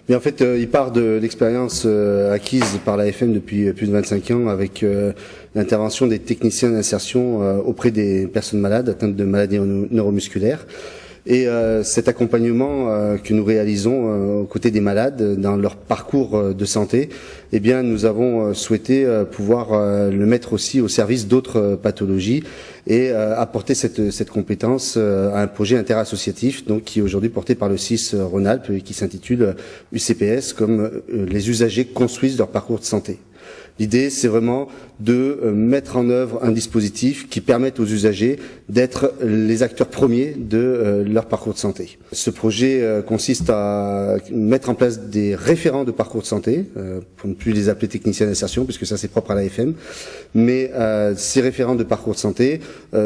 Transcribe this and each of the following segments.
Mais en fait, il part de l'expérience acquise par l'AFM depuis plus de 25 ans avec l'intervention des techniciens d'insertion auprès des personnes malades atteintes de maladies neuromusculaires. Et cet accompagnement que nous réalisons aux côtés des malades dans leur parcours de santé, eh bien, nous avons souhaité pouvoir le mettre aussi au service d'autres pathologies et apporter cette compétence à un projet interassociatif, donc qui est aujourd'hui porté par le CIS Rhône-Alpes et qui s'intitule UCPS, comme les usagers construisent leur parcours de santé. L'idée, c'est vraiment de mettre en œuvre un dispositif qui permette aux usagers d'être les acteurs premiers de leur parcours de santé. Ce projet consiste à mettre en place des référents de parcours de santé, pour ne plus les appeler techniciens d'insertion, puisque ça c'est propre à l'AFM, mais ces référents de parcours de santé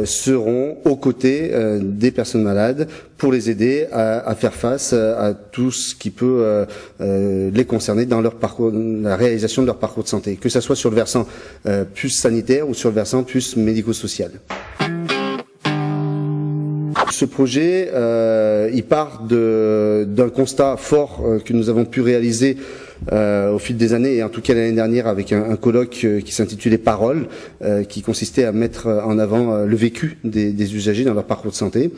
seront aux côtés des personnes malades pour les aider à faire face à tout ce qui peut les concerner dans leur parcours, la réalisation de leur parcours de santé, que ça soit sur le versant plus sanitaire ou sur le versant plus médico-social. Ce projet, il part d'un constat fort que nous avons pu réaliser au fil des années, et en tout cas l'année dernière avec un colloque qui s'intitulait Paroles, qui consistait à mettre en avant le vécu des usagers dans leur parcours de santé.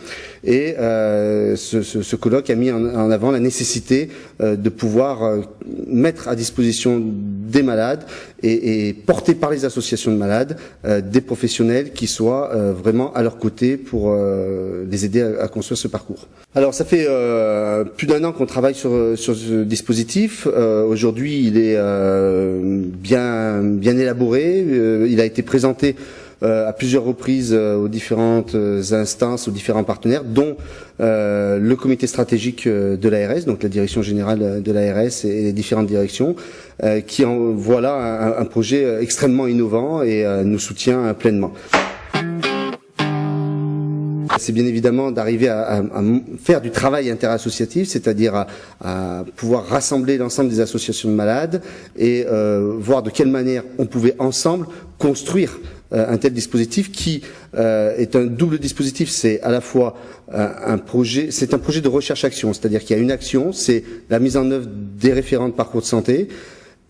Et ce colloque a mis en avant la nécessité de pouvoir mettre à disposition des malades et portés par les associations de malades, des professionnels qui soient vraiment à leur côté pour les aider à construire ce parcours. Alors ça fait plus d'1 an qu'on travaille sur ce dispositif. Aujourd'hui, il est bien élaboré. Il a été présenté à plusieurs reprises aux différentes instances, aux différents partenaires, dont le comité stratégique de l'ARS, donc la direction générale de l'ARS et les différentes directions, qui en voilà un projet extrêmement innovant et nous soutient pleinement. C'est bien évidemment d'arriver à faire du travail interassociatif, c'est-à-dire à pouvoir rassembler l'ensemble des associations de malades et voir de quelle manière on pouvait ensemble construire un tel dispositif qui est un double dispositif. C'est à la fois un projet de recherche-action, c'est-à-dire qu'il y a une action, c'est la mise en œuvre des référents de parcours de santé.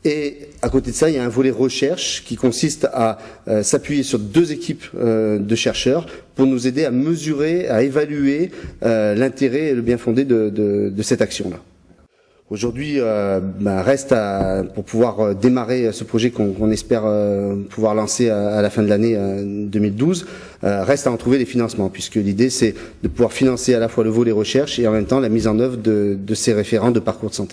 Et à côté de ça, il y a un volet recherche qui consiste à s'appuyer sur 2 équipes de chercheurs pour nous aider à mesurer, à évaluer l'intérêt et le bien fondé de cette action-là. Aujourd'hui, reste pour pouvoir démarrer ce projet qu'on espère pouvoir lancer à la fin de l'année 2012, reste à en trouver les financements, puisque l'idée c'est de pouvoir financer à la fois le volet recherche et en même temps la mise en œuvre de ces référents de parcours de santé.